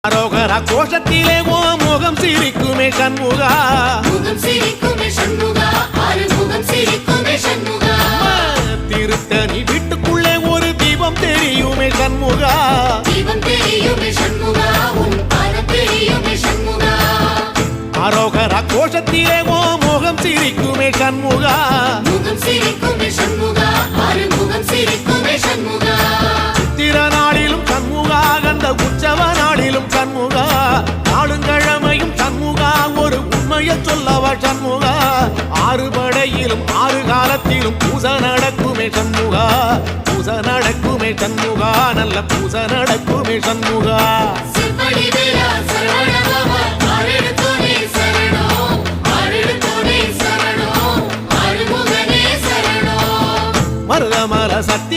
அரோகரா கோஷத்திலே ஓ முகம் சிரிக்குமே சண்முகா, முகம் சிரிக்குமே சண்முகா, ஆறுமுகம் சிரிக்குமே சண்முகா. திருத்தணி வீட்டுக்குள்ளே ஒரு தீபம் தெரியுமே சண்முகா, தீபம் தெரியுமே சண்முகா, உன் பாதம் தெரியுமே சண்முகா. அரோகரா கோஷத்திலே ஓ முகம் சிரிக்குமே சண்முகா, முகம் சிரிக்குமே சண்முகா, ஆறுமுகம் சிரிக்குமே சண்முகா. திருநாளிலும் சண்முகா, கந்த உற்சவ நாளிலும் சண்முகா, நாளுங்கிழமையும் சண்முகா, ஒரு உண்மையை சொல்லவா சண்முகா. ஆறு படையிலும் ஆறு காலத்திலும் பூசை நடக்குமே சண்முகா, பூசை நடக்குமே சண்முகா, நல்ல பூசை நடக்குமே சண்முகா. சிற்படி வீரா சரவண பவா, ஆறெடுத்தோனே சரணம், ஆறெடுத்தோனே சரணம், ஆறுமுகனே சரணம். மருதமர சட்ட